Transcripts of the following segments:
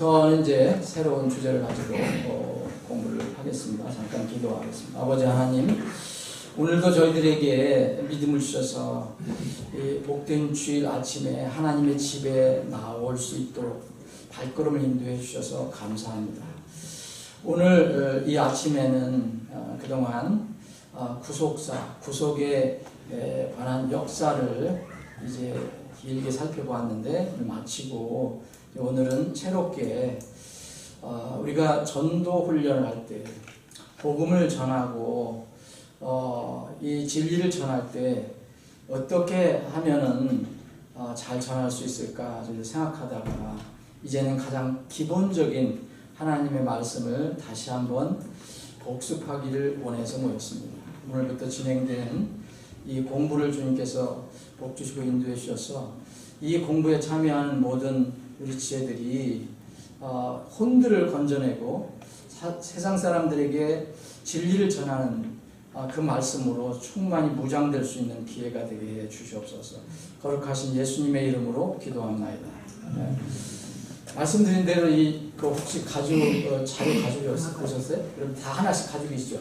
오늘부터는 이제 새로운 주제를 가지고 공부를 하겠습니다. 잠깐 기도하겠습니다. 아버지 하나님, 오늘도 저희들에게 믿음을 주셔서 이 복된 주일 아침에 하나님의 집에 나올 수 있도록 발걸음을 인도해 주셔서 감사합니다. 오늘 이 아침에는 그동안 구속에 관한 역사를 이제 길게 살펴보았는데 마치고 오늘은 새롭게 우리가 전도 훈련을 할 때 복음을 전하고 이 진리를 전할 때 어떻게 하면은 잘 전할 수 있을까 생각하다가 이제는 가장 기본적인 하나님의 말씀을 다시 한번 복습하기를 원해서 모였습니다. 오늘부터 진행되는 이 공부를 주님께서 복 주시고 인도해 주셔서 이 공부에 참여하는 모든 우리 지혜들이 혼들을 건져내고 세상 사람들에게 진리를 전하는 그 말씀으로 충만히 무장될 수 있는 기회가 되게 해 주시옵소서. 거룩하신 예수님의 이름으로 기도합나이다. 네. 말씀드린 대로 혹시 자료 가지고 오셨어요? 그럼 다 하나씩 가지고 계시죠?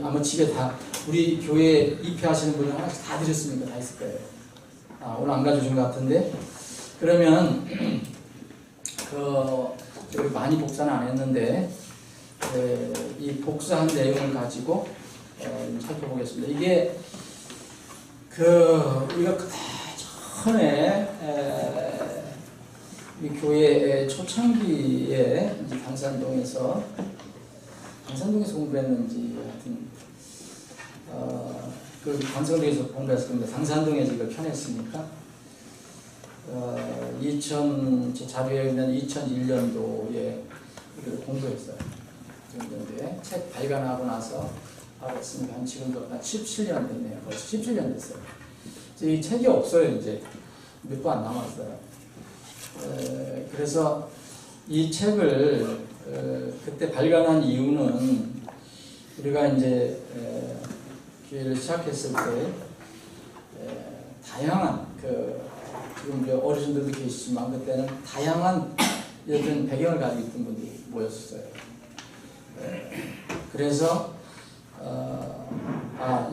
아마 집에 다 우리 교회 입회하시는 분은 하나씩 다 드렸으니까 다 있을 거예요. 오늘 안 가져오신 것 같은데, 그러면 우리 많이 복사는 안 했는데 이 복사한 내용을 가지고 살펴보겠습니다. 이게 우리가 처음에 이 교회 초창기에 당산동에서 공부했는지 하여튼 당산동에서 공부했을 겁니다. 당산동에서 이걸 펴냈으니까 제 자료에 있는 2001년도에 이걸 공부했어요. 정도인데 책 발간하고 나서 알았으니까 지금도 한 17년 됐네요. 벌써 17년 됐어요. 이 책이 없어요. 이제 몇 부 안 남았어요. 그래서 이 책을 그때 발간한 이유는 우리가 이제 교회를 시작했을 때 다양한 지금 우리 어르신들도 계시지만 그때는 다양한 이런 배경을 가지고 있던 분들이 모였었어요. 그래서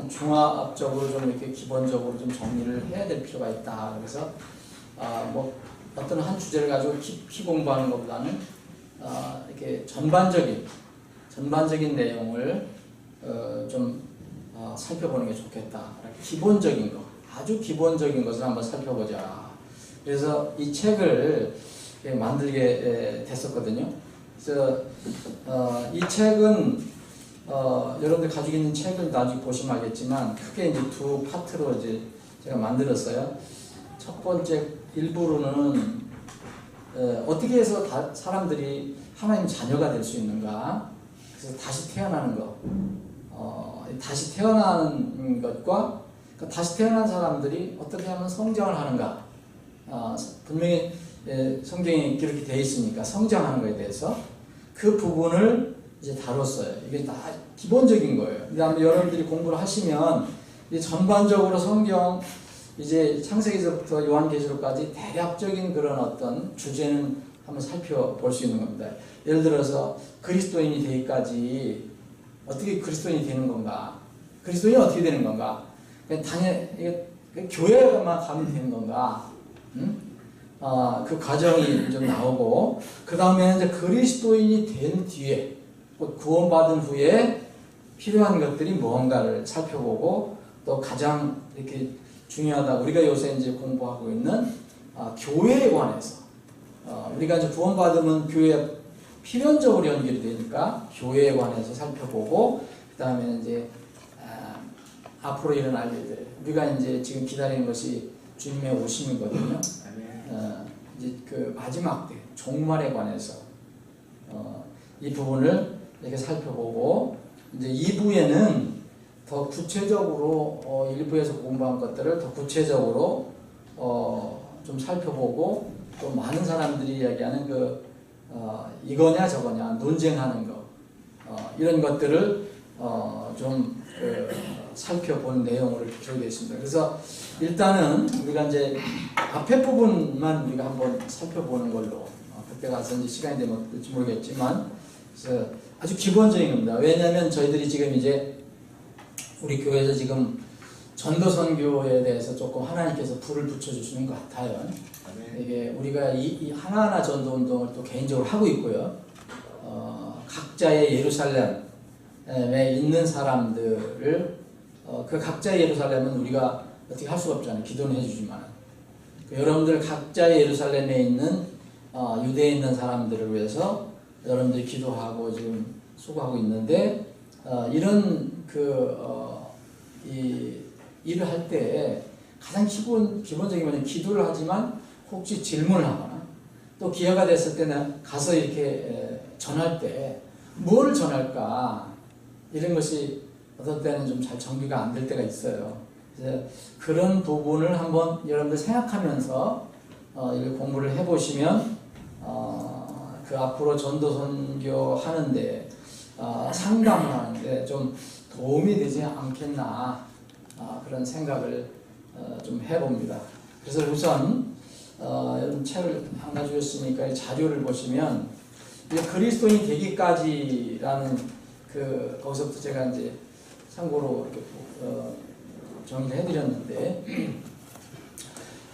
종합적으로 좀 이렇게 기본적으로 좀 정리를 해야 될 필요가 있다. 그래서 어떤 한 주제를 가지고 깊이 공부하는 것보다는 이렇게 전반적인 내용을 좀 살펴보는 게 좋겠다. 기본적인 거, 아주 기본적인 것을 한번 살펴보자. 그래서 이 책을 만들게 됐었거든요. 그래서 이 책은 여러분들 가지고 있는 책을 나중에 보시면 알겠지만 크게 이제 두 파트로 이제 제가 만들었어요. 첫 번째 일부로는 어떻게 해서 사람들이 하나님 자녀가 될 수 있는가. 그래서 다시 태어나는 것, 다시 태어나는 것과 다시 태어난 사람들이 어떻게 하면 성장을 하는가. 분명히 성경에 그렇게 되어 있으니까 성장하는 것에 대해서 그 부분을 이제 다뤘어요. 이게 다 기본적인 거예요. 그다음에 여러분들이 공부를 하시면 이제 전반적으로 성경 이제 창세기서부터 요한계시록까지 대략적인 그런 어떤 주제는 한번 살펴볼 수 있는 겁니다. 예를 들어서 그리스도인이 되기까지 어떻게 그리스도인이 되는 건가? 그리스도인이 어떻게 되는 건가? 당연히 교회만 가면 되는 건가? 그 과정이 좀 나오고, 그 다음에는 이제 그리스도인이 된 뒤에, 구원받은 후에 필요한 것들이 무언가를 살펴보고, 또 가장 이렇게 중요하다. 우리가 요새 이제 공부하고 있는 교회에 관해서, 우리가 이제 구원받으면 교회에 필연적으로 연결이 되니까 교회에 관해서 살펴보고, 그 다음에 이제 앞으로 일어날 일들, 우리가 이제 지금 기다리는 것이 주님의 오심이거든요. 이제 그 마지막 때 종말에 관해서 이 부분을 이렇게 살펴보고, 이제 2부에는 더 구체적으로 1부에서 공부한 것들을 더 구체적으로 좀 살펴보고, 또 많은 사람들이 이야기하는 이거냐 저거냐 논쟁하는 거, 이런 것들을 좀 살펴본 내용으로 기록되어 있습니다. 그래서 일단은 우리가 이제 앞에 부분만 우리가 한번 살펴보는 걸로 그때 가서 이제 시간이 되면 될지 모르겠지만, 그래서 아주 기본적인 겁니다. 왜냐하면 저희들이 지금 이제 우리 교회에서 지금 전도 선교에 대해서 조금 하나님께서 불을 붙여주시는 것 같아요. 이게 우리가 이 하나하나 전도 운동을 또 개인적으로 하고 있고요. 각자의 예루살렘에 있는 사람들을 그 각자의 예루살렘은 우리가 어떻게 할 수가 없잖아요. 기도는 해주지만 여러분들 각자의 예루살렘에 있는 유대에 있는 사람들을 위해서 여러분들이 기도하고 지금 수고하고 있는데 이런 이 일을 할 때 가장 기본적인 뭐냐면 기도를 하지만 혹시 질문을 하거나 또 기회가 됐을 때는 가서 이렇게 전할 때 뭘 전할까 이런 것이 어떤 때는 좀 잘 정비가 안 될 때가 있어요. 그래서 그런 부분을 한번 여러분들 생각하면서 이걸 공부를 해보시면 그 앞으로 전도 선교 하는데 상담을 하는데 좀 도움이 되지 않겠나 그런 생각을 좀 해봅니다. 그래서 우선 여러분 책을 하나 주셨으니까 이 자료를 보시면 그리스도인 되기까지라는 거기서부터 제가 이제 참고로 이렇게 정리를 해드렸는데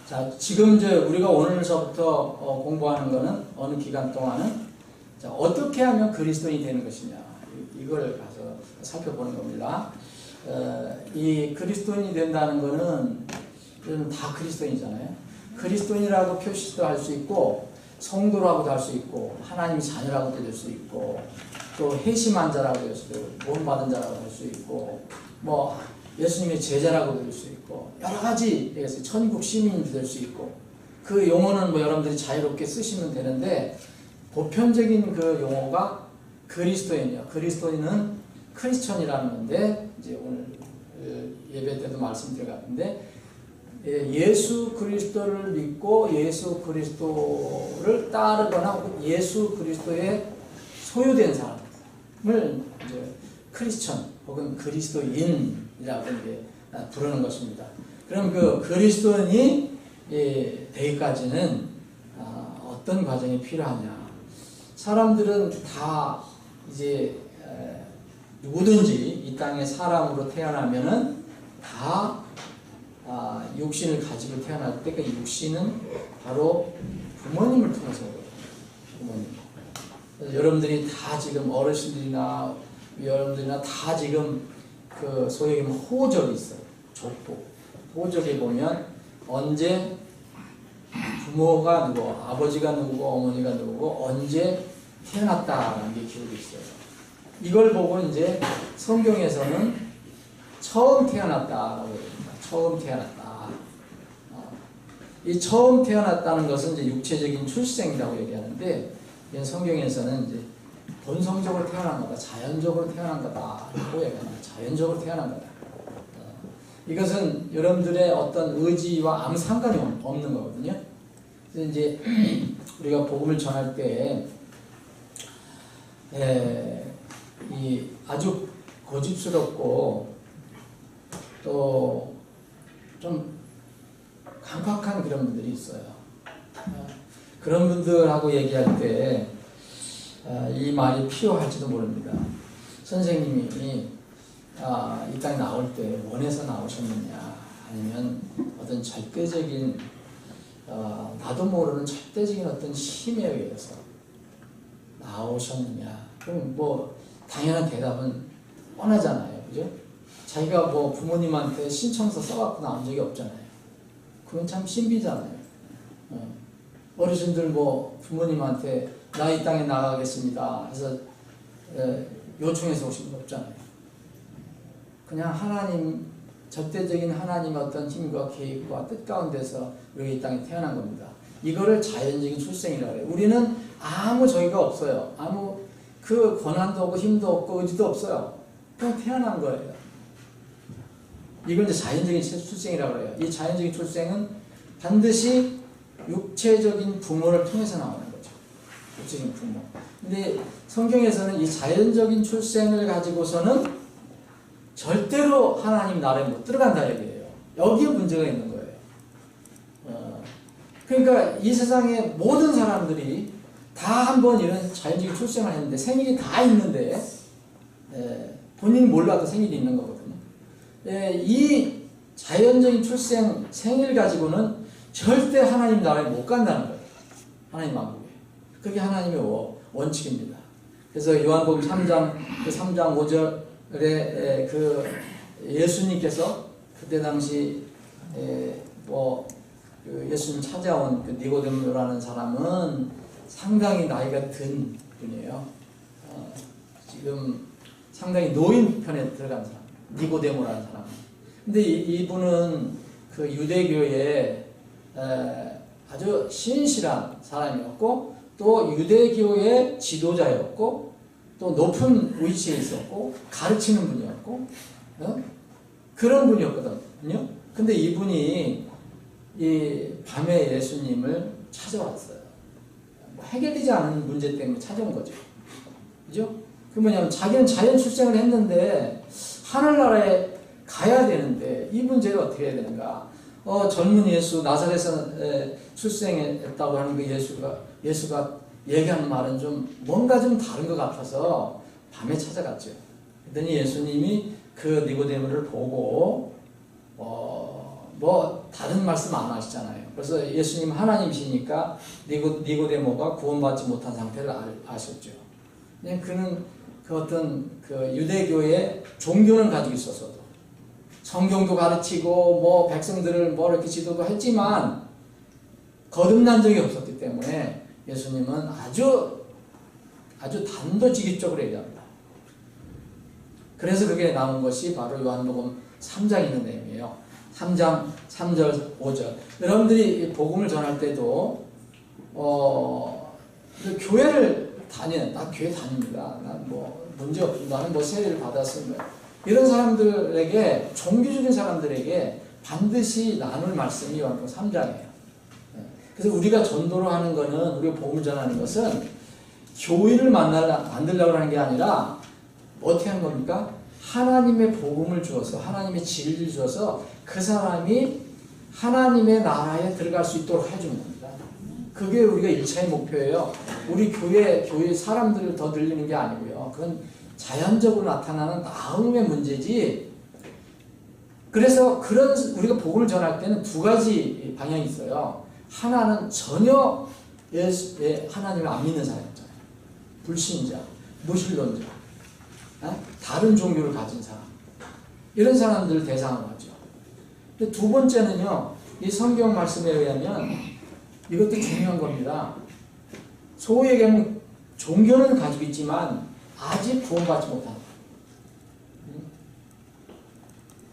자 지금 이제 우리가 오늘서부터 공부하는 거는 어느 기간 동안은 자, 어떻게 하면 그리스도인이 되는 것이냐 이걸 가서 살펴보는 겁니다. 이 그리스도인이 된다는 거는 다 그리스도인이잖아요. 그리스도인이라고 표시도 할 수 있고 성도라고도 할 수 있고 하나님의 자녀라고도 될 수 있고 또 회심한 자라고 할 수도 있고 구원받은 자라고 할 수 있고 뭐 예수님의 제자라고 될 수 있고 여러 가지 천국 시민이 될 수 있고 그 용어는 뭐 여러분들이 자유롭게 쓰시면 되는데 보편적인 그 용어가 그리스도인이에요. 그리스도인은 크리스천이라는 건데 이제 오늘 예배 때도 말씀드렸는데 예수 그리스도를 믿고 예수 그리스도를 따르거나 예수 그리스도에 소유된 사람을 이제 크리스천 혹은 그리스도인이라고 이제 부르는 것입니다. 그럼 그 그리스도인이 되기까지는 어떤 과정이 필요하냐? 사람들은 다 이제 누구든지 이 땅에 사람으로 태어나면은 다 육신을 가지고 태어날 때 그 육신은 바로 부모님을 통해서 오거든요. 부모님. 그래서 여러분들이 다 지금 어르신들이나 여러분들이나 다 지금 그 소위 얘기하면 호적이 있어요. 족보. 호적에 보면 언제 부모가 누구, 아버지가 누구고 어머니가 누구고 언제 태어났다라는 게 기록이 있어요. 이걸 보고 이제 성경에서는 처음 태어났다라고 합니다. 처음 태어났다. 이 처음 태어났다는 것은 이제 육체적인 출생이라고 얘기하는데, 성경에서는 이제 본성적으로 태어난 거다, 자연적으로 태어난 거다, 라고 얘기합니다. 자연적으로 태어난 거다. 이것은 여러분들의 어떤 의지와 아무 상관이 없는 거거든요. 그래서 이제 우리가 복음을 전할 때, 이 아주 고집스럽고 또 좀 강팍한 그런 분들이 있어요. 그런 분들하고 얘기할 때 이 말이 필요할지도 모릅니다. 선생님이 이 땅에 나올 때 원해서 나오셨느냐, 아니면 어떤 절대적인 나도 모르는 절대적인 어떤 힘에 의해서 나오셨느냐. 그럼 뭐 당연한 대답은 뻔하잖아요, 그죠? 자기가 뭐 부모님한테 신청서 써갖고 나온 적이 없잖아요. 그건 참 신비잖아요. 어르신들 뭐 부모님한테 나 이 땅에 나가겠습니다 해서 요청해서 오신 거 없잖아요. 그냥 하나님, 절대적인 하나님의 어떤 힘과 계획과 뜻 가운데서 우리가 이 땅에 태어난 겁니다. 이거를 자연적인 출생이라고 해요. 우리는 아무 저희가 없어요. 아무 그 권한도 없고 힘도 없고 의지도 없어요. 그냥 태어난 거예요. 이걸 이제 자연적인 출생이라고 해요. 이 자연적인 출생은 반드시 육체적인 부모를 통해서 나오는 거죠. 육체적인 부모. 근데 성경에서는 이 자연적인 출생을 가지고서는 절대로 하나님 나라에 못 들어간다 얘기예요. 여기에 문제가 있는 거예요. 그러니까 이 세상의 모든 사람들이 다 한번 이런 자연적인 출생을 했는데 생일이 다 있는데 본인이 몰라도 생일이 있는 거거든요. 이 자연적인 출생 생일 가지고는 절대 하나님 나라에 못 간다는 거예요. 하나님 왕국에. 그게 하나님의 원칙입니다. 그래서 요한복음 3장 5절에 그 예수님께서 그때 당시 그 예수님 찾아온 그 니고데모라는 사람은 상당히 나이가 든 분이에요. 지금 상당히 노인 편에 들어간 사람, 니고데모라는 사람. 근데 이분은 그 유대교의 아주 신실한 사람이었고, 또 유대교의 지도자였고, 또 높은 위치에 있었고, 가르치는 분이었고, 그런 분이었거든요. 근데 이분이 이 밤에 예수님을 찾아왔어요. 해결되지 않은 문제 때문에 찾아온 거죠. 그죠? 그 뭐냐면 자기는 자연 출생을 했는데 하늘나라에 가야 되는데 이 문제를 어떻게 해야 되는가? 젊은 예수 나사렛에서 출생했다고 하는 그 예수가 얘기하는 말은 좀 뭔가 좀 다른 것 같아서 밤에 찾아갔죠. 그랬더니 예수님이 그 니고데모를 보고 뭐 다른 말씀 안 하시잖아요. 그래서 예수님 하나님이시니까 니고데모가 구원받지 못한 상태를 아셨죠. 그는 그 어떤 그 유대교의 종교는 가지고 있어서도 성경도 가르치고 뭐 백성들을 뭐 이렇게 지도도 했지만 거듭난 적이 없었기 때문에 예수님은 아주 단도직입적으로 얘기합니다. 그래서 그게 나온 것이 바로 요한복음 3장에 있는 내용이에요. 3장 3절 5절. 여러분들이 복음을 전할 때도 교회를 나 교회 다닙니다. 난 뭐 문제 없습니다. 나는 뭐 세례를 받았습니다. 이런 사람들에게, 종교적인 사람들에게 반드시 나눌 말씀이 요한복음 3장이에요. 그래서 우리가 전도를 하는 거는, 우리가 복음을 전하는 것은 교인을 만들려고 하는 게 아니라 어떻게 하는 겁니까? 하나님의 복음을 주어서, 하나님의 진리를 주어서 그 사람이 하나님의 나라에 들어갈 수 있도록 해주는 겁니다. 그게 우리가 1차의 목표예요. 우리 교회 사람들을 더 늘리는 게 아니고요. 그건 자연적으로 나타나는 나음의 문제지. 그래서 우리가 복음을 전할 때는 두 가지 방향이 있어요. 하나는 전혀 하나님을 안 믿는 사람이잖아요. 불신자, 무신론자, 다른 종교를 가진 사람, 이런 사람들을 대상으로 하죠. 근데 두 번째는요, 이 성경 말씀에 의하면 이것도 중요한 겁니다. 소위 얘기하면 종교는 가지고 있지만 아직 구원받지 못한다.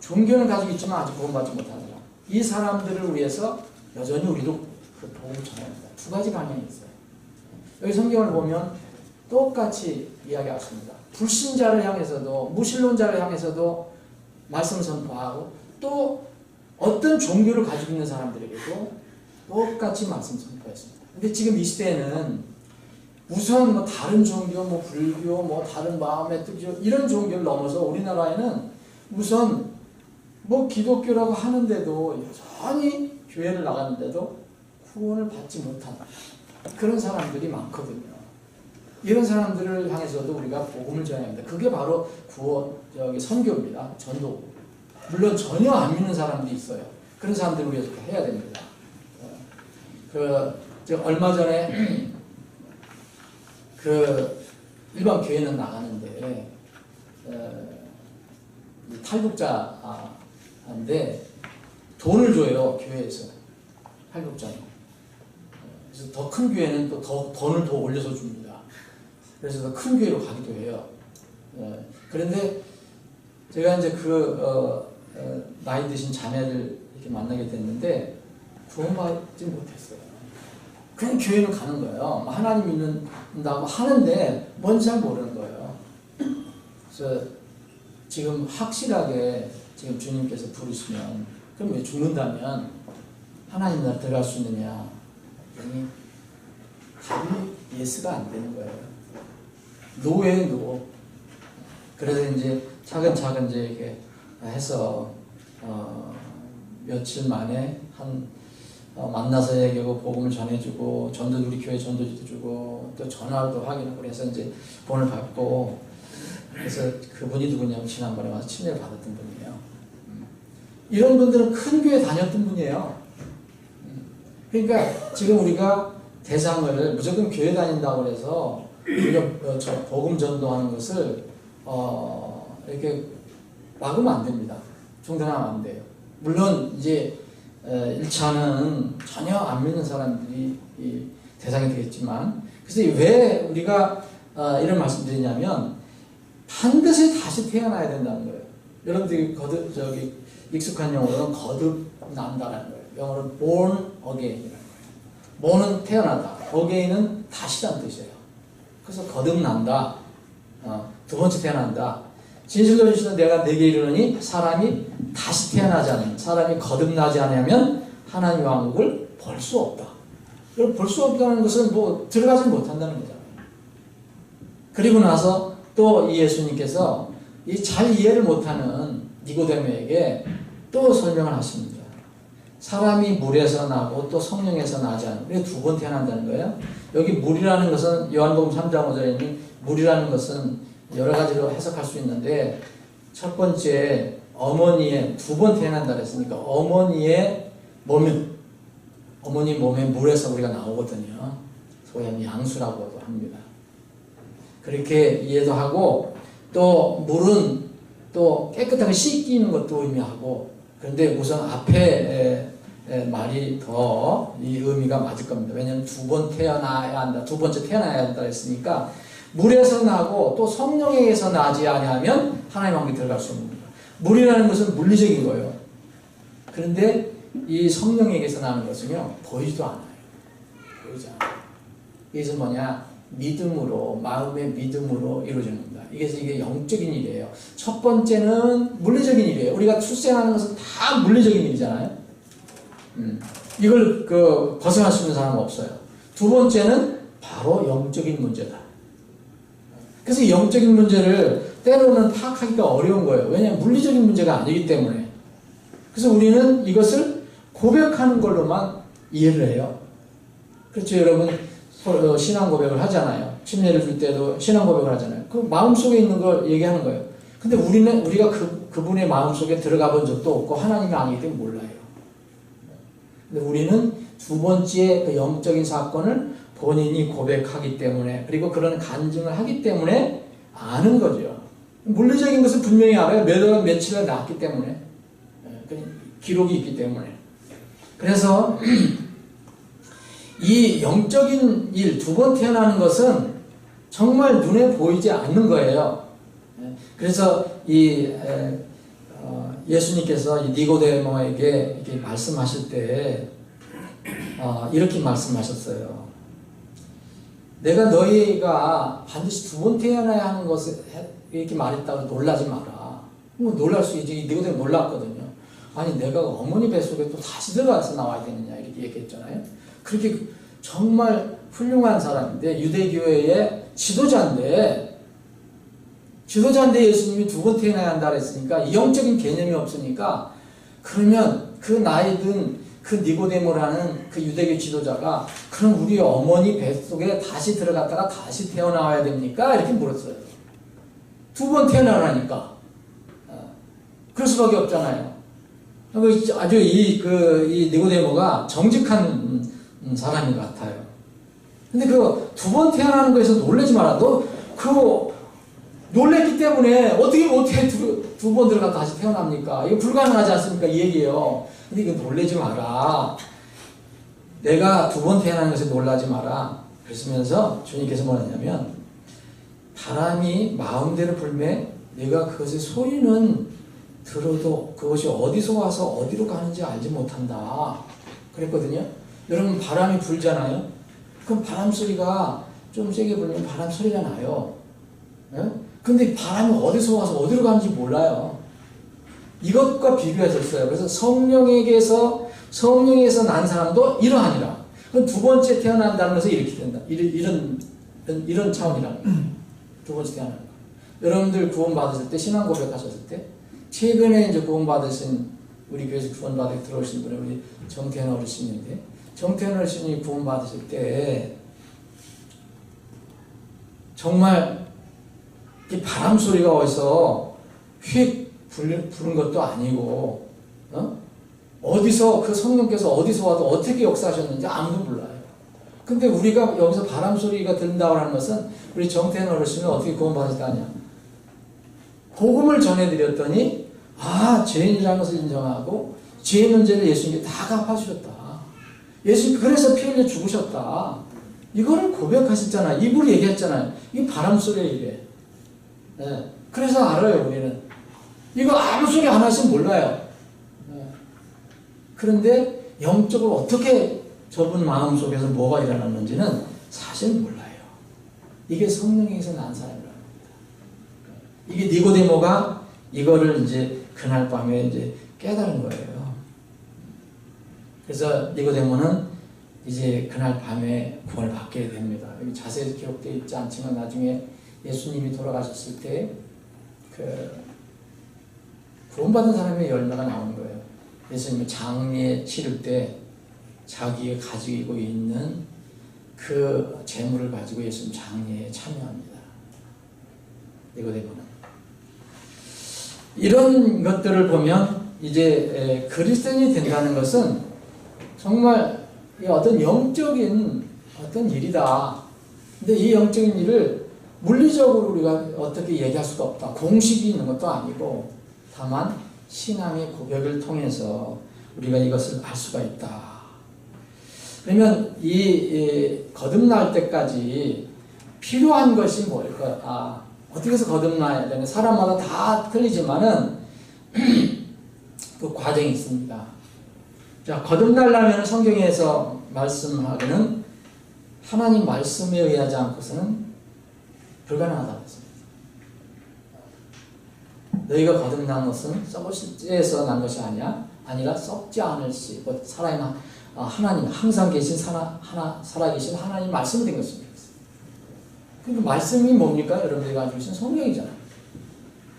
종교는 가지고 있지만 아직 구원받지 못한다. 이 사람들을 위해서 여전히 우리도 그 복음을 전해야 합니다. 두 가지 방향이 있어요. 여기 성경을 보면 똑같이 이야기하십니다. 불신자를 향해서도, 무신론자를 향해서도 말씀 선포하고, 또 어떤 종교를 가지고 있는 사람들에게도 똑같이 말씀 선포했습니다. 근데 지금 이 시대에는 우선 뭐 다른 종교, 뭐 불교, 뭐 다른 마음의 뜻, 이런 종교를 넘어서 우리나라에는 우선 뭐 기독교라고 하는데도 여전히 교회를 나가는데도 구원을 받지 못하는 그런 사람들이 많거든요. 이런 사람들을 향해서도 우리가 복음을 전해야 합니다. 그게 바로 선교입니다. 전도. 물론 전혀 안 믿는 사람들이 있어요. 그런 사람들을 위해서 해야 됩니다. 얼마 전에 일반 교회는 나가는데 탈북자인데 돈을 줘요, 교회에서. 탈북자는. 그래서 더 큰 교회는 또 돈을 더 올려서 줍니다. 그래서 더 큰 교회로 가기도 해요. 그런데 제가 이제 나이 드신 자매들 이렇게 만나게 됐는데 구원받지 못했어요. 그냥 교회는 가는 거예요. 하나님 믿는다고 하는데 뭔지 잘 모르는 거예요. 그래서 지금 확실하게 지금 주님께서 부르시면, 그럼 왜 죽는다면 하나님 나라 들어갈 수 있느냐? 답이 예스가 안 되는 거예요. 노예요, 노. 그래서 이제 차근차근 이제 이렇게 해서 며칠 만에 한 만나서 얘기하고 복음을 전해주고 전도 우리 교회 전도지도 주고 또 전화도 확인하고 그래서 이제 본을 받고 그래서 그분이 누구냐면 지난번에 와서 침례를 받았던 분이에요. 이런 분들은 큰 교회 다녔던 분이에요. 그러니까 지금 우리가 대상을 무조건 교회 다닌다고 해서 우리가 복음 전도하는 것을 이렇게 막으면 안 됩니다. 중단하면 안 돼요. 물론 이제 1차는 전혀 안 믿는 사람들이 대상이 되겠지만 그래서 왜 우리가 이런 말씀 드리냐면 반드시 다시 태어나야 된다는 거예요. 여러분들이 익숙한 영어로는 거듭난다는 거예요. 영어로는 born again이라는 거예요. born은 태어나다, again은 다시란 뜻이에요. 그래서 거듭난다, 두 번째 태어난다. 진실로 주시는 내가 내게 이르노니 사람이 다시 태어나지 않으면, 사람이 거듭나지 않으면 하나님 왕국을 볼 수 없다. 그럼 볼 수 없다는 것은 뭐 들어가지 못한다는 거잖아요. 그리고 나서 또 이 예수님께서 이 잘 이해를 못하는 니고데모에게 또 설명을 하십니다. 사람이 물에서 나고 또 성령에서 나지 않으면, 그게 두 번 태어난다는 거예요. 여기 물이라는 것은 요한복음 3장 5절에 있는 물이라는 것은 여러 가지로 해석할 수 있는데, 첫 번째 어머니의 두 번 태어난다 그랬으니까 어머니의 몸에 물에서 우리가 나오거든요. 소위 양수라고도 합니다. 그렇게 이해도 하고, 또 물은 또 깨끗하게 씻기는 것도 의미하고, 그런데 우선 앞에 말이 더 이 의미가 맞을 겁니다. 왜냐하면 두 번 태어나야 한다, 두 번째 태어나야 한다 했으니까 물에서 나고 또 성령에게서 나지 아니하면 하나님 왕국에 들어갈 수 없는 거예요. 물이라는 것은 물리적인 거예요. 그런데 이 성령에게서 나는 것은요, 보이지도 않아요. 보이지 않아요. 이것은 뭐냐? 믿음으로, 마음의 믿음으로 이루어지는 겁니다. 이게 영적인 일이에요. 첫 번째는 물리적인 일이에요. 우리가 출생하는 것은 다 물리적인 일이잖아요. 이걸 벗어날 수 있는 사람은 없어요. 두 번째는 바로 영적인 문제다. 그래서 이 영적인 문제를 때로는 파악하기가 어려운 거예요. 왜냐하면 물리적인 문제가 아니기 때문에. 그래서 우리는 이것을 고백하는 걸로만 이해를 해요. 그렇죠, 여러분? 신앙 고백을 하잖아요. 침례를 줄 때도 신앙 고백을 하잖아요. 그 마음속에 있는 걸 얘기하는 거예요. 근데 우리가 그분의 마음속에 들어가 본 적도 없고 하나님이 아니기 때문에 몰라요. 근데 우리는 두 번째 그 영적인 사건을 본인이 고백하기 때문에, 그리고 그런 간증을 하기 때문에 아는 거죠. 물리적인 것은 분명히 알아요. 몇 월 며칠에 났기 때문에. 기록이 있기 때문에. 그래서 이 영적인 일, 두 번 태어나는 것은 정말 눈에 보이지 않는 거예요. 그래서 예수님께서 이 니고데모에게 이렇게 말씀하실 때 이렇게 말씀하셨어요. 내가 너희가 반드시 두 번 태어나야 하는 것을 이렇게 말했다고 놀라지 마라. 뭐 놀랄 수 있지. 니고데모 놀랐거든요. 아니 내가 어머니 뱃속에 또 다시 들어가서 나와야 되느냐 이렇게 얘기했잖아요. 그렇게 정말 훌륭한 사람인데, 유대교회의 지도자인데 예수님이 두 번 태어나야 한다 그랬으니까 이 영적인 개념이 없으니까, 그러면 그 나이든 그 니고데모라는 그 유대교 지도자가 그럼 우리 어머니 뱃속에 다시 들어갔다가 다시 태어나와야 됩니까? 이렇게 물었어요. 두 번 태어나라니까. 그럴 수밖에 없잖아요. 아주 이 니고데모가 정직한 사람인 것 같아요. 근데 두 번 태어나는 거에서 놀라지 마라. 너 놀랬기 때문에 어떻게 두 번 들어가 다시 태어납니까? 이거 불가능하지 않습니까? 이 얘기예요. 근데 이거 놀라지 마라. 내가 두 번 태어나는 것에 놀라지 마라. 그러시면서 주님께서 뭐냐면, 바람이 마음대로 불매 내가 그것의 소리는 들어도 그것이 어디서 와서 어디로 가는지 알지 못한다. 그랬거든요. 여러분, 바람이 불잖아요. 그럼 바람 소리가 좀 세게 불면 바람 소리가 나요. 근데 바람이 어디서 와서 어디로 가는지 몰라요. 이것과 비교했었어요. 그래서 성령에서 난 사람도 이러하니라. 그럼 두 번째 태어난다는 것은 이렇게 된다. 이런 차원이라는 거예요. 두 번째 태어나는 거. 여러분들 구원 받으실 때, 신앙 고백하셨을 때, 최근에 이제 구원 받으신 우리 교회에서 구원받아 들어오신 분이 우리 정태현 어르신인데, 정태현 어르신이 구원받으실 때 정말 이 바람 소리가 어디서 휙 부는 것도 아니고, 어디서 그 성령께서 어디서 와도 어떻게 역사하셨는지 아무도 몰라요. 근데 우리가 여기서 바람 소리가 든다고 하는 것은 우리 정태현 어르신은 어떻게 구원받았다냐? 복음을 전해드렸더니 죄인이라는 것을 인정하고 죄의 문제를 예수님께 다 갚아주셨다. 예수님 그래서 피 흘려 죽으셨다. 이거를 고백하셨잖아요. 입으로 얘기했잖아요. 이 바람 소리에 이래. 네. 그래서 알아요, 우리는. 이거 아무 소리 안 하시면 몰라요. 네. 그런데 영적으로 어떻게 저분 마음속에서 뭐가 일어났는지는 사실 몰라요. 이게 성령에서 난 사람이라는 겁니다. 이게 니고데모가 이거를 이제 그날 밤에 이제 깨달은 거예요. 그래서 니고데모는 이제 그날 밤에 구원을 받게 됩니다. 여기 자세히 기록되어 있지 않지만 나중에 예수님이 돌아가셨을 때 그 구원받은 사람의 열매가 나오는 거예요. 예수님이 장례 치를 때 자기가 가지고 있는 그 재물을 가지고 예수님 장례에 참여합니다. 니고데모는. 이런 것들을 보면 이제 그리스도인이 된다는 것은 정말 어떤 영적인 어떤 일이다. 근데 이 영적인 일을 물리적으로 우리가 어떻게 얘기할 수가 없다. 공식이 있는 것도 아니고 다만 신앙의 고백을 통해서 우리가 이것을 알 수가 있다. 그러면 이 거듭날 때까지 필요한 것이 뭘까? 어떻게 해서 거듭나야 되는? 사람마다 다 틀리지만은 그 과정이 있습니다. 자, 거듭나려면 성경에서 말씀하기는 하나님 말씀에 의하지 않고서는 불가능하다고 했습니다. 너희가 거듭난 것은 썩을 씨에서 난 것이 아니라 썩지 않을 씨, 살아있는 하나님, 항상 계신 살아계신 하나님 말씀이 된 것입니다. 그 말씀이 뭡니까? 여러분들이 가지고 계신 성령이잖아요.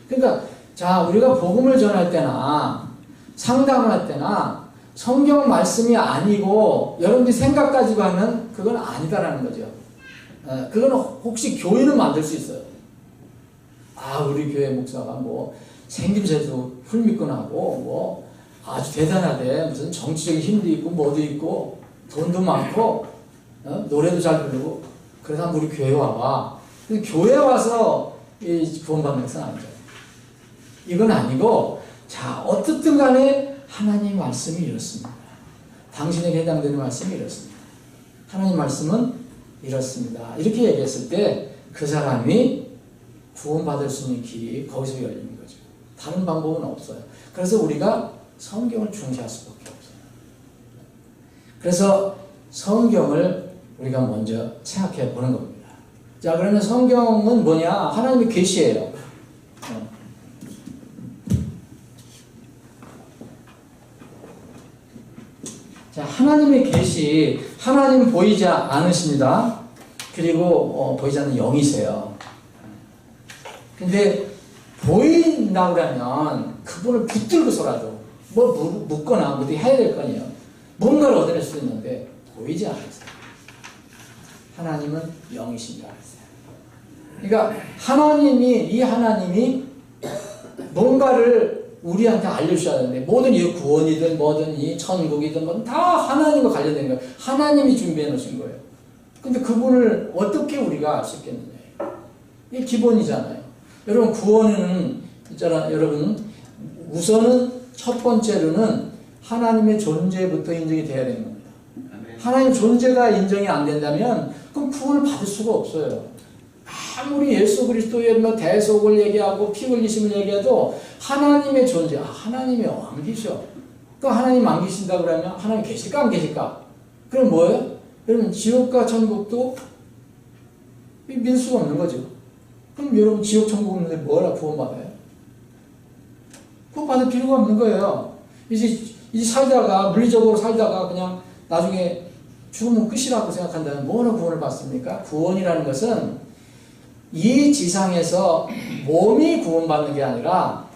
그러니까 자, 우리가 복음을 전할 때나 상담을 할 때나 성경 말씀이 아니고 여러분들이 생각 가지고 하면 그건 아니다라는 거죠. 그건 혹시 교인을 만들 수 있어요. 우리 교회 목사가 뭐 생김새도 훌미끈하고 뭐 아주 대단하대. 무슨 정치적인 힘도 있고 뭐도 있고 돈도 많고 노래도 잘 부르고 그래서 우리 교회 와봐. 근데 교회 와서 구원받는 것은 아니죠. 이건 아니고 자, 어떻든 간에 하나님 말씀이 이렇습니다. 당신에게 해당되는 말씀이 이렇습니다. 하나님 말씀은 이렇습니다. 이렇게 얘기했을 때 그 사람이 구원받을 수 있는 길이 거기서 열리는 거죠. 다른 방법은 없어요. 그래서 우리가 성경을 중시할 수밖에 없어요. 그래서 성경을 우리가 먼저 생각해 보는 겁니다. 자, 그러면 성경은 뭐냐? 하나님의 계시예요. 자, 하나님의 계시, 하나님 보이지 않으십니다. 그리고 보이지 않는 영이세요. 근데 보인다고 하면 그분을 붙들고서라도 뭐 묻거나 뭐 해야 될 거 아니에요. 뭔가를 얻어낼 수 있는데 보이지 않으세요. 하나님은 영이십니다. 그러니까 이 하나님이 뭔가를 우리한테 알려주셔야 되는데 모든 이 구원이든 뭐든 이 천국이든 뭐든 다 하나님과 관련된 거예요. 하나님이 준비해 놓으신 거예요. 근데 그분을 어떻게 우리가 알 수 있겠느냐. 이게 기본이잖아요. 여러분 구원은 있잖아. 여러분 우선은 첫 번째로는 하나님의 존재부터 인정이 돼야 되는 겁니다. 하나님 존재가 인정이 안 된다면 그럼 구원을 받을 수가 없어요. 아무리 예수 그리스도의 뭐 대속을 얘기하고 피 흘리심을 얘기해도 하나님의 존재, 하나님이 안 계셔. 그 하나님 안 계신다 그러면 하나님 계실까 안 계실까? 그럼 뭐예요? 여러분 지옥과 천국도 믿을 수가 없는 거죠. 그럼 여러분 지옥 천국 없는데 뭐라 구원받아요? 구원받을 필요가 없는 거예요. 이제 살다가 물리적으로 살다가 그냥 나중에 죽으면 끝이라고 생각한다면 뭐로 구원을 받습니까? 구원이라는 것은 이 지상에서 몸이 구원받는 게 아니라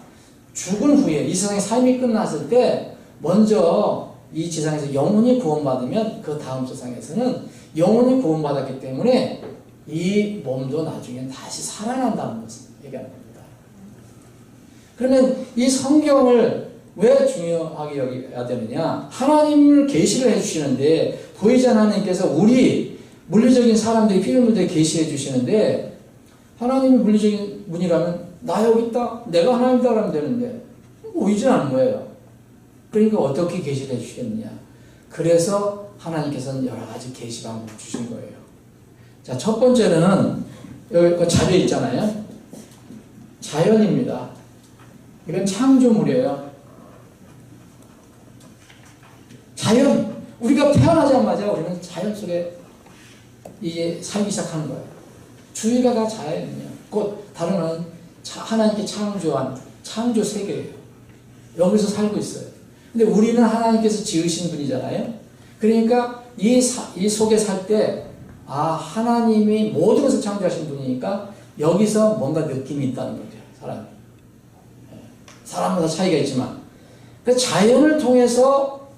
죽은 후에 이 세상의 삶이 끝났을 때 먼저 이 지상에서 영혼이 구원받으면 그 다음 세상에서는 영혼이 구원받았기 때문에 이 몸도 나중에 다시 살아난다는 것을 얘기하는 겁니다. 그러면 이 성경을 왜 중요하게 여겨야 되느냐? 하나님을 계시를 해주시는데 보이지 하나님께서 우리 물리적인 사람들이 피조물들이 계시해 주시는데 하나님이 물리적인 분이라면 나 여기 있다, 내가 하나님이다 그러면 되는데 보이지 않는 거예요. 그러니까 어떻게 계시를 해주시겠느냐? 그래서 하나님께서는 여러 가지 계시 방법을 주신 거예요. 자, 첫 번째는 여기 자료에 있잖아요. 자연입니다. 이건 창조물이에요. 자연. 우리가 태어나자마자 우리는 자연 속에 이제 살기 시작하는 거예요. 주위가 다 자연이에요. 곧 다른 말은 하나님께 창조한 창조 세계예요. 여기서 살고 있어요. 근데 우리는 하나님께서 지으신 분이잖아요. 그러니까 이 속에 살 때 하나님이 모든 것을 창조하신 분이니까 여기서 뭔가 느낌이 있다는 거죠. 사람마다 차이가 있지만 그 자연을 통해서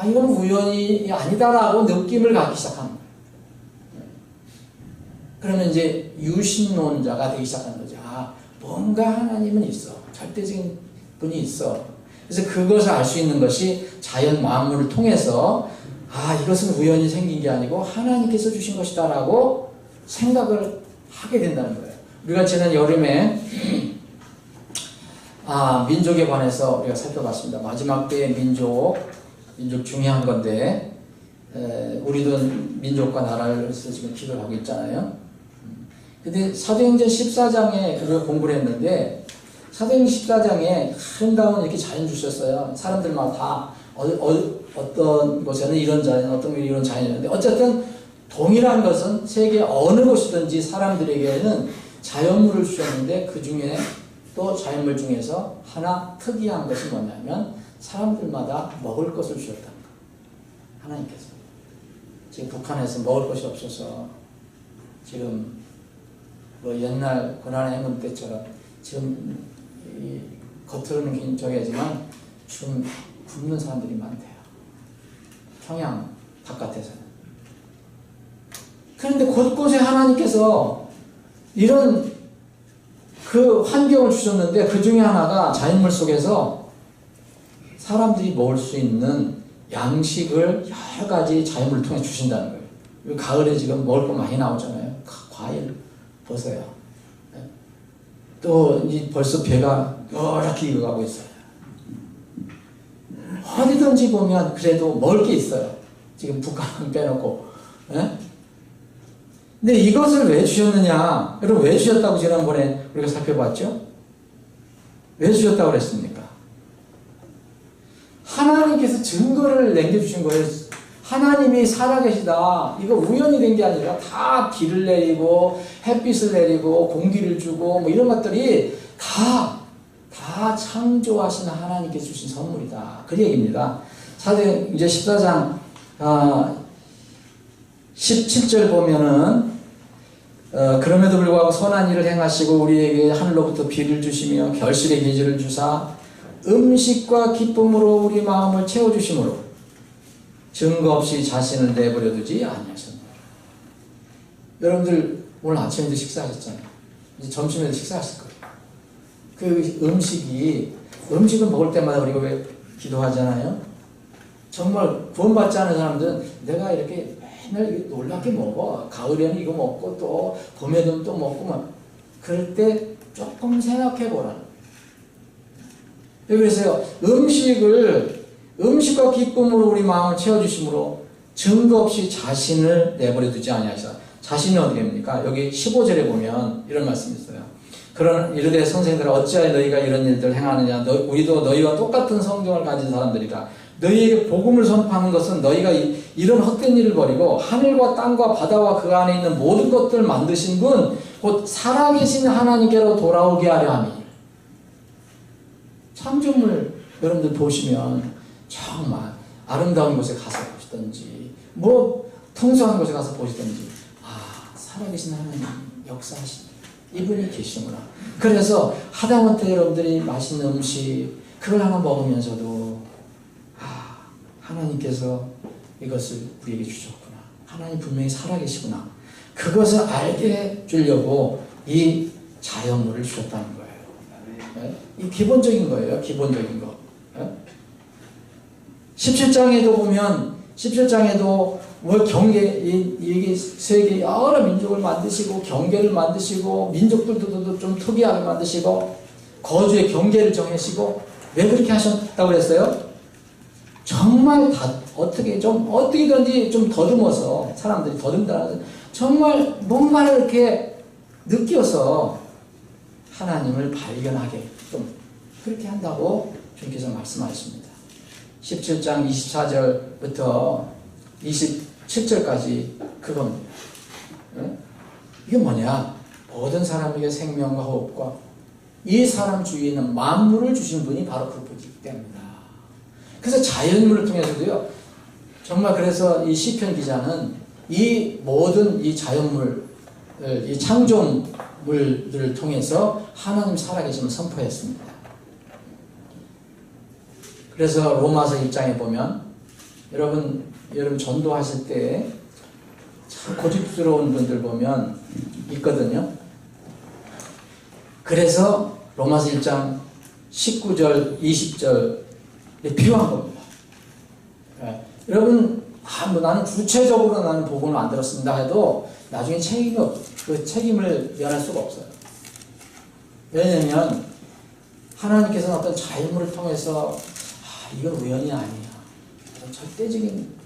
이건 우연이 아니다라고 느낌을 갖기 시작하는 거예요. 그러면 이제 유신론자가 되기 시작하는 거죠. 뭔가 하나님은 있어. 절대적인 분이 있어. 그래서 그것을 알 수 있는 것이 자연 만물을 통해서 이것은 우연히 생긴 게 아니고 하나님께서 주신 것이다라고 생각을 하게 된다는 거예요. 우리가 지난 여름에 민족에 관해서 우리가 살펴봤습니다. 마지막 때의 민족 중요한 건데 우리도 민족과 나라를 위해서 지금 기도를 하고 있잖아요. 근데 사도행전 14장에 우리가 공부를 했는데 사도행전 14장에 아름다운 이렇게 자연 주셨어요. 사람들마다 다 어떤 곳에는 이런 자연, 어떤 곳에 이런 자연이 있는데 어쨌든 동일한 것은 세계 어느 곳이든지 사람들에게는 자연물을 주셨는데 그 중에 또 자연물 중에서 하나 특이한 것이 뭐냐면 사람들마다 먹을 것을 주셨다는 거예요. 하나님께서. 지금 북한에서 먹을 것이 없어서 지금 옛날 고난의 행군 때처럼 지금 겉으로는 저기지만 지금 굶는 사람들이 많대요. 평양 바깥에서는. 그런데 곳곳에 하나님께서 이런 그 환경을 주셨는데 그 중에 하나가 자연물 속에서 사람들이 먹을 수 있는 양식을 여러 가지 자연물을 통해 주신다는 거예요. 가을에 지금 먹을 거 많이 나오잖아요. 과일 보세요. 또 이제 벌써 배가 이렇게 익어가고 있어요. 어디든지 보면 그래도 먹을 게 있어요. 지금 북한은 빼놓고. 근데 이것을 왜 주셨느냐? 여러분 왜 주셨다고 지난번에 우리가 살펴봤죠? 왜 주셨다고 그랬습니까? 하나님께서 증거를 남겨주신 거예요. 하나님이 살아계시다. 이거 우연히 된 게 아니라 다 비를 내리고 햇빛을 내리고 공기를 주고 이런 것들이 다 창조하신 하나님께서 주신 선물이다. 그 얘기입니다. 사도행 이제 14장 17절 보면은 그럼에도 불구하고 선한 일을 행하시고 우리에게 하늘로부터 비를 주시며 결실의 계절을 주사 음식과 기쁨으로 우리 마음을 채워주심으로 증거 없이 자신을 내버려 두지 아니하셨나요? 여러분들 오늘 아침에도 식사하셨잖아요. 이제 점심에도 식사하실 거예요. 그 음식을 먹을 때마다 우리가 왜 기도하잖아요. 정말 구원받지 않은 사람들은 내가 이렇게 맨날 놀랍게 먹어. 가을에는 이거 먹고 또 봄에는 또 먹고 그럴 때 조금 생각해 보라는 거예요. 그래서요. 음식과 기쁨으로 우리 마음을 채워주심으로 증거 없이 자신을 내버려 두지 아니하시라. 자신이 어떻게 됩니까? 여기 15절에 보면 이런 말씀이 있어요. 그런 이르되 선생들아 어찌하여 너희가 이런 일들을 행하느냐. 우리도 너희와 똑같은 성경을 가진 사람들이라. 너희에게 복음을 선포하는 것은 너희가 이런 헛된 일을 버리고 하늘과 땅과 바다와 그 안에 있는 모든 것들을 만드신 분 곧 살아계신 하나님께로 돌아오게 하려 함이니라. 창조물 여러분들 보시면 정말 아름다운 곳에 가서 보시든지 통수한 곳에 가서 보시든지 살아계신 하나님 역사하시네. 이분이 계시구나. 그래서 하다못해 여러분들이 맛있는 음식 그걸 하나 먹으면서도 하나님께서 이것을 우리에게 주셨구나. 하나님 분명히 살아계시구나. 그것을 알게 주려고 이 자연물을 주셨다는 거예요. 네? 이 기본적인 거예요. 기본적인 거. 네? 17장에도 보면 17장에도 뭐 이게 세계 여러 민족을 만드시고 경계를 만드시고 민족들도 좀 특이하게 만드시고 거주의 경계를 정하시고 왜 그렇게 하셨다고 그랬어요? 정말 다 어떻게든지 좀 더듬어서 사람들이 더듬다 정말 뭔가를 이렇게 느껴서 하나님을 발견하게 좀 그렇게 한다고 주님께서 말씀하셨습니다. 17장 24절부터 27절까지 그겁니다. 이게 뭐냐? 모든 사람에게 생명과 호흡과 이 사람 주위에 있는 만물을 주신 분이 바로 그분이기 때문이다. 그래서 자연물을 통해서도요. 정말 그래서 이 시편 기자는 이 모든 이 자연물, 이 창조물들을 통해서 하나님 살아계심을 선포했습니다. 그래서 로마서 1장에 보면 여러분 전도하실 때 참 고집스러운 분들 보면 있거든요. 그래서 로마서 1장 19절, 20절이 필요한 겁니다. 네. 여러분, 나는 구체적으로 나는 복음을 안 들었습니다 해도 나중에 그 책임을 면할 수가 없어요. 왜냐면 하나님께서는 어떤 자유물을 통해서 이건 우연이 아니야. 절대적인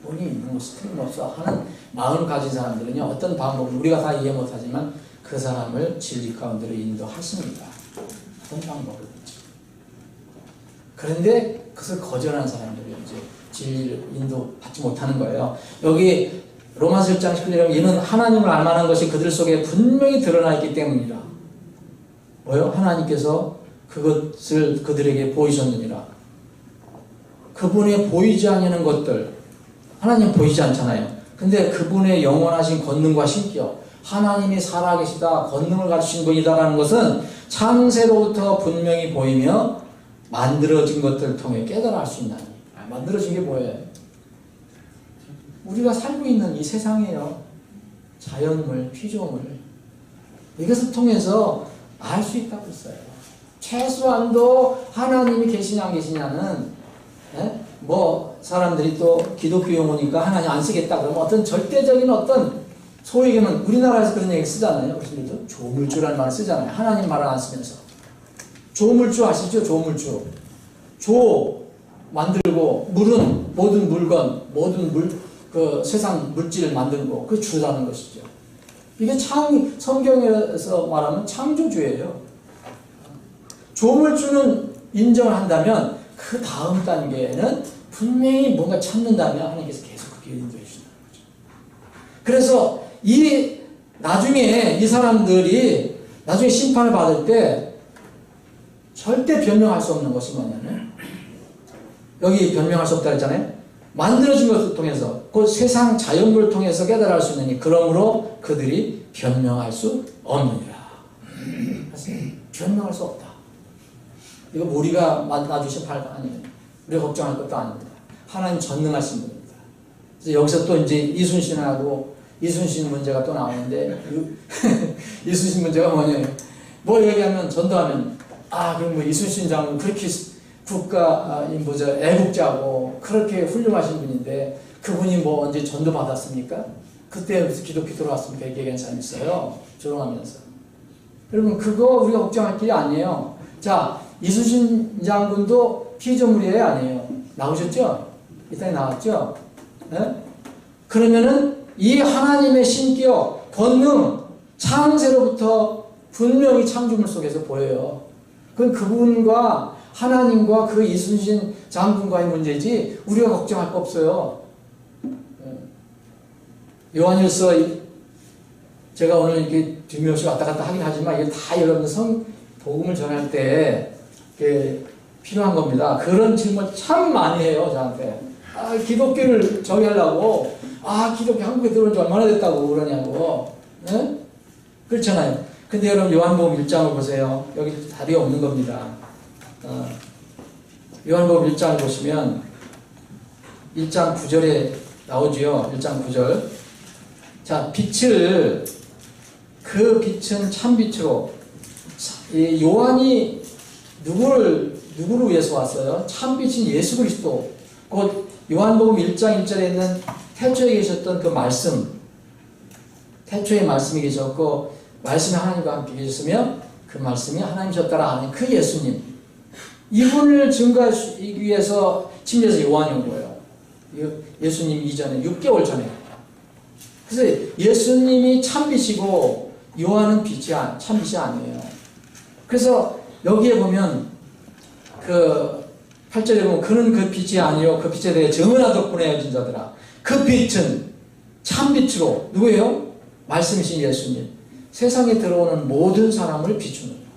본이 있는 것이 틀림없어 하는 마음을 가진 사람들은요. 어떤 방법을 우리가 다 이해 못하지만 그 사람을 진리 가운데로 인도하십니다. 어떤 방법을. 그런데 그것을 거절하는 사람들이 이제 진리를 인도받지 못하는 거예요. 여기 로마서 1장 19절에 이는 하나님을 알만한 것이 그들 속에 분명히 드러나 있기 때문이라. 뭐요? 하나님께서 그것을 그들에게 보이셨느니라. 그분의 보이지 않는 것들, 하나님 보이지 않잖아요. 근데 그분의 영원하신 권능과 신격, 하나님이 살아계시다, 권능을 가지신 분이다라는 것은 창세로부터 분명히 보이며 만들어진 것들을 통해 깨달아 알 수 있나니. 만들어진 게 뭐예요? 우리가 살고 있는 이 세상이에요. 자연물, 피조물. 이것을 통해서 알 수 있다고 했어요. 최소한도 하나님이 계시냐 안 계시냐는 뭐 사람들이 또 기독교 용어니까 하나님 안 쓰겠다 그러면 어떤 절대적인 어떤 소위 얘기하면 우리나라에서 그런 얘기 쓰잖아요. 무슨 조물주라는 말을 쓰잖아요. 하나님 말을 안 쓰면서. 조물주 아시죠? 조물주. 조 만들고 물은 모든 물건, 모든 그 세상 물질을 만들고 그 주라는 것이죠. 이게 성경에서 말하면 창조주예요. 조물주는 인정을 한다면 그 다음 단계에는 분명히 뭔가 찾는다면 하나님께서 계속 그렇게 인도해 주신다는 거죠. 그래서 나중에 이 사람들이 나중에 심판을 받을 때 절대 변명할 수 없는 것이 뭐냐면 여기 변명할 수 없다 했잖아요. 만들어진 것을 통해서 그 세상 자연물을 통해서 깨달을 수 있느니 그러므로 그들이 변명할 수 없느니라. 변명할 수 없다. 이거 우리가 놔주신 팔 아니에요. 우리가 걱정할 것도 아닙니다. 하나님 전능하신 분입니다. 그래서 여기서 또 이제 이순신하고 이순신 문제가 또 나오는데 이순신 문제가 뭐냐면 뭐 얘기하면 전도하면 그럼 뭐 이순신 장군 그렇게 국가 애국자고 그렇게 훌륭하신 분인데 그분이 뭐 언제 전도 받았습니까? 그때 무슨 기독교 들어왔습니까? 이렇게 얘기하는 사람이 있어요. 조롱하면서. 여러분 그거 우리가 걱정할 길이 아니에요. 자, 이순신 장군도 피조물이에요, 아니에요? 나오셨죠? 이 땅에 나왔죠? 네? 그러면은 이 하나님의 신격, 권능, 창세로부터 분명히 창조물 속에서 보여요. 그분과 하나님과 그 이순신 장군과의 문제지 우리가 걱정할 거 없어요. 요한일서 제가 오늘 이렇게 뒤미없이 왔다 갔다 하긴 하지만 이게 다 여러분 복음을 전할 때 필요한 겁니다. 그런 질문 참 많이 해요, 저한테. 기독교를 저기 하려고, 기독교 한국에 들어온 지 얼마나 됐다고 그러냐고. 네? 그렇잖아요. 근데 여러분 요한복음 1장을 보세요. 여기 답이 없는 겁니다. 요한복음 1장을 보시면 1장 9절에 나오지요. 1장 9절. 자, 그 빛은 참빛으로. 이 요한이 누구를 위해서 왔어요? 참빛인 예수 그리스도. 곧 요한복음 1장 1절에 있는 태초에 계셨던 그 말씀. 태초에 말씀이 계셨고 말씀이 하나님과 함께 계셨으며 그 말씀이 하나님이셨다라 하는 그 예수님. 이분을 증거하기 위해서 침례에서 요한이 온 거예요. 예수님 이전에 6개월 전에. 그래서 예수님이 참빛이고 요한은 참빛이 아니에요. 그래서 여기에 보면 그 8절에 보면 그는 그 빛이 아니요 그 빛에 대해 증언하덕분에 여진 자들아. 그 빛은 참빛으로 누구예요? 말씀이신 예수님. 세상에 들어오는 모든 사람을 비추는 거예요.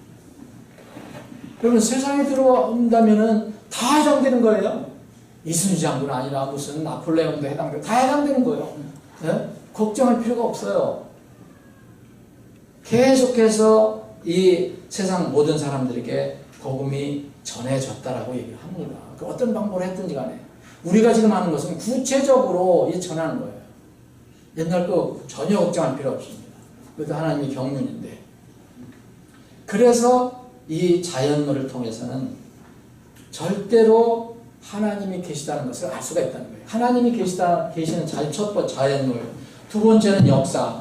여러분 세상에 들어온다면은 다 해당되는 거예요. 이순신 장군 아니라 무슨 나폴레옹도 해당되고 다 해당되는 거예요. 네? 걱정할 필요가 없어요. 계속해서 이 세상 모든 사람들에게 복음이 전해졌다라고 얘기를 합니다. 그 어떤 방법으로 했든지 간에 우리가 지금 하는 것은 구체적으로 전하는 거예요. 옛날 거 전혀 걱정할 필요 없습니다. 그것도 하나님의 경륜인데. 그래서 이 자연물을 통해서는 절대로 하나님이 계시다는 것을 알 수가 있다는 거예요. 하나님이 계시는 첫 번째 자연물. 두 번째는 역사.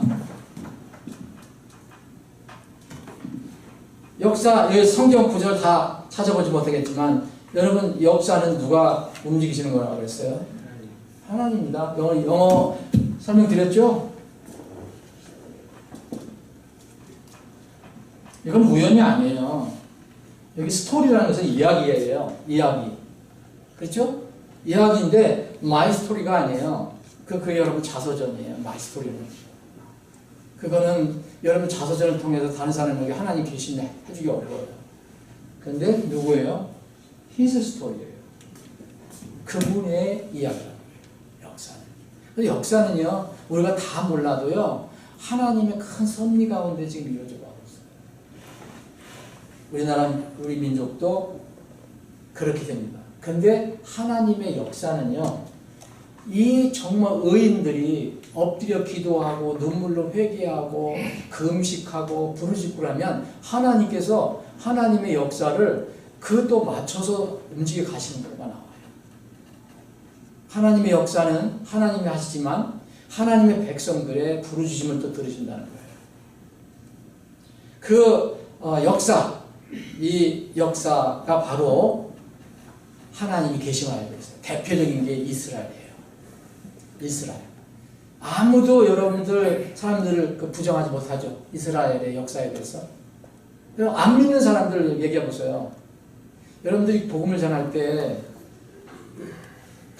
여기 성경 구절 다 찾아보지 못하겠지만 여러분 역사는 누가 움직이시는 거라고 그랬어요? 하나님입니다. 영어 설명드렸죠? 이건 우연이 아니에요. 여기 스토리라는 것은 이야기예요. 이야기. 그렇죠? 이야기인데 마이 스토리가 아니에요. 그게 여러분 자서전이에요. 마이 스토리는. 그거는 여러분 자서전을 통해서 다른 사람에게 하나님 계시네 해주기 어려워요. 그런데 누구예요? His story예요. 그분의 이야기라는 거예요. 역사는. 역사는요. 우리가 다 몰라도요. 하나님의 큰 섭리 가운데 지금 이루어져 가고 있어요. 우리나라 우리 민족도 그렇게 됩니다. 근데 하나님의 역사는요. 이 정말 의인들이 엎드려 기도하고 눈물로 회개하고 금식하고 부르짖고 하면 하나님께서 하나님의 역사를 그것도 맞춰서 움직여 가시는 거가 나와요. 하나님의 역사는 하나님이 하시지만 하나님의 백성들의 부르짖음을 또 들으신다는 거예요. 그 역사, 이 역사가 바로 하나님이 계시만 알고 있어요. 대표적인 게 이스라엘이에요. 이스라엘. 아무도 여러분들 사람들을 부정하지 못하죠. 이스라엘의 역사에 대해서. 안 믿는 사람들 얘기해 보세요. 여러분들이 복음을 전할 때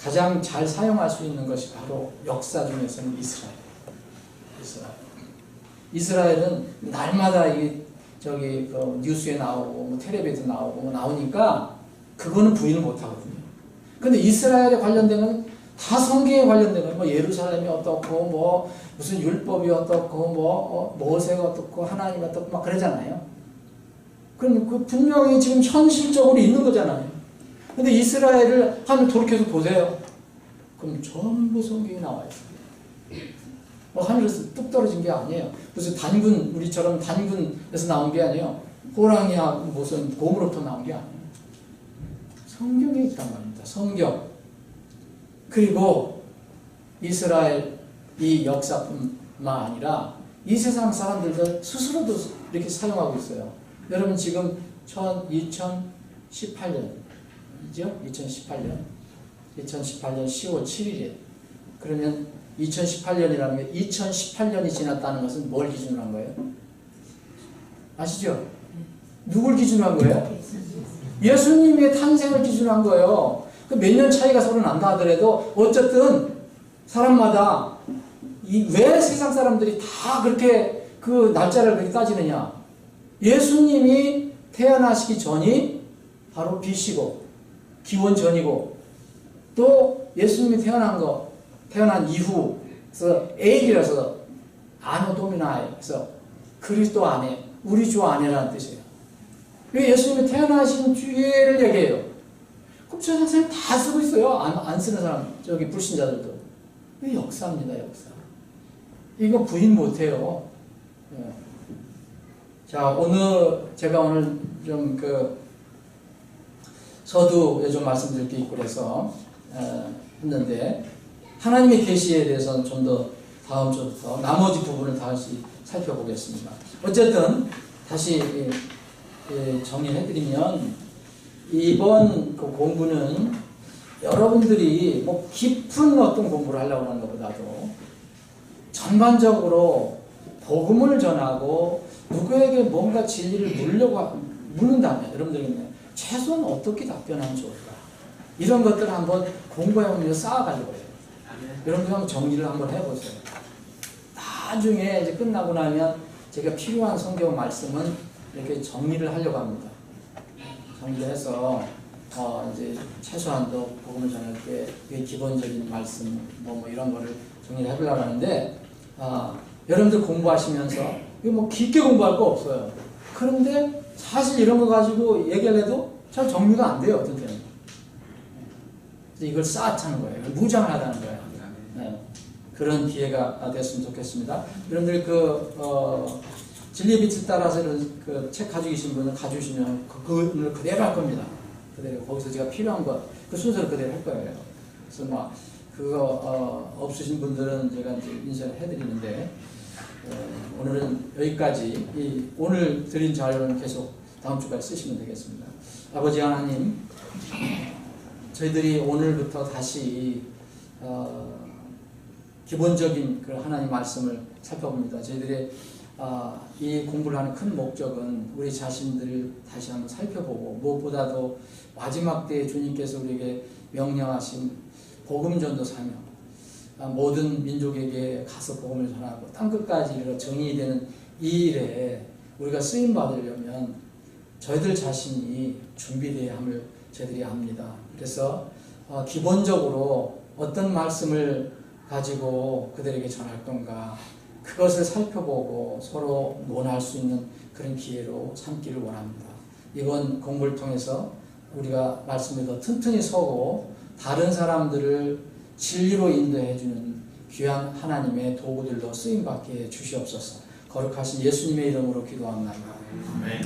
가장 잘 사용할 수 있는 것이 바로 역사 중에서는 이스라엘. 이스라엘은 날마다 뉴스에 나오고 텔레비전에 나오고 나오니까 그거는 부인을 못 하거든요. 근데 이스라엘에 관련된 건 다 성경에 관련된 거예요. 예루살렘이 어떻고 무슨 율법이 어떻고 모세가 어떻고 하나님 어떻고 막 그러잖아요. 그럼 그 분명히 지금 현실적으로 있는 거잖아요. 근데 이스라엘을 한번 돌이켜서 보세요. 그럼 전부 성경에 나와 있어요. 하늘에서 뚝 떨어진 게 아니에요. 무슨 단군, 우리처럼 단군에서 나온 게 아니에요. 호랑이야 무슨 곰으로부터 나온 게 아니에요. 성경에 있단 말입니다. 성경. 그리고 이스라엘 이 역사뿐만 아니라 이 세상 사람들도 스스로도 이렇게 사용하고 있어요. 여러분 지금 2018년이죠? 2018년 10월 7일에 그러면 2018년이라는 게 2018년이 지났다는 것은 뭘 기준으로 한 거예요? 아시죠? 누굴 기준으로 한 거예요? 예수님의 탄생을 기준으로 한 거예요. 몇 년 차이가 서로 난다 하더라도 어쨌든 사람마다 왜 세상 사람들이 다 그렇게 그 날짜를 그렇게 따지느냐? 예수님이 태어나시기 전이 바로 BC고 기원 전이고 또 예수님이 태어난 이후 그래서 AD라서 아노 도미나이 그래서 그리스도 안에 우리 주 안에라는 뜻이에요. 왜 예수님이 태어나신 주의를 얘기해요? 그럼 세상 사람 다 쓰고 있어요. 안 쓰는 사람, 저기 불신자들도. 이게 역사입니다, 역사. 이거 부인 못해요. 예. 자, 제가 오늘 좀 서두에 좀 말씀드릴 게 있고 그래서 했는데, 하나님의 계시에 대해서는 좀 더 다음 주부터 나머지 부분을 다시 살펴보겠습니다. 어쨌든 다시 정리해드리면, 이번 그 공부는 여러분들이 뭐 깊은 어떤 공부를 하려고 하는 것보다도 전반적으로 복음을 전하고 누구에게 뭔가 진리를 묻는다면 여러분들이 최소한 어떻게 답변하면 좋을까, 이런 것들을 한번 공부해보면서 쌓아가려고 해요. 여러분들 한번 정리를 한번 해보세요. 나중에 이제 끝나고 나면 제가 필요한 성경 말씀은 이렇게 정리를 하려고 합니다. 정리를 해서 이제 최소한도 복음을 전할 때 기본적인 말씀 뭐 이런 거를 정리를 해보려고 하는데, 여러분들 공부하시면서 이거 뭐 깊게 공부할 거 없어요. 그런데 사실 이런 거 가지고 얘기를 해도 잘 정리가 안 돼요, 어떤 때는. 이걸 쌓자는 거예요. 무장하다는 거예요. 네. 그런 기회가 됐으면 좋겠습니다. 여러분들 진리의 빛을 따라서 그 책 가지고 계신 분은 가져오시면 그걸 그대로 할 겁니다. 그대로 거기서 제가 필요한 것, 그 순서를 그대로 할 거예요. 그래서 그거 없으신 분들은 제가 이제 인쇄를 해드리는데, 오늘은 여기까지. 오늘 드린 자료는 계속 다음 주까지 쓰시면 되겠습니다. 아버지 하나님, 저희들이 오늘부터 다시 기본적인 그 하나님 말씀을 살펴봅니다. 저희들의 이 공부를 하는 큰 목적은 우리 자신들을 다시 한번 살펴보고, 무엇보다도 마지막 때에 주님께서 우리에게 명령하신 복음전도 사명, 모든 민족에게 가서 복음을 전하고 땅끝까지 이르러 정의되는 이 일에 우리가 쓰임 받으려면 저희들 자신이 준비되어야 함을 저희들이 압니다. 그래서 기본적으로 어떤 말씀을 가지고 그들에게 전할 건가, 그것을 살펴보고 서로 논할 수 있는 그런 기회로 삼기를 원합니다. 이번 공부를 통해서 우리가 말씀에 더 튼튼히 서고 다른 사람들을 진리로 인도해주는 귀한 하나님의 도구들로 쓰임받게 해주시옵소서. 거룩하신 예수님의 이름으로 기도합니다. 아멘.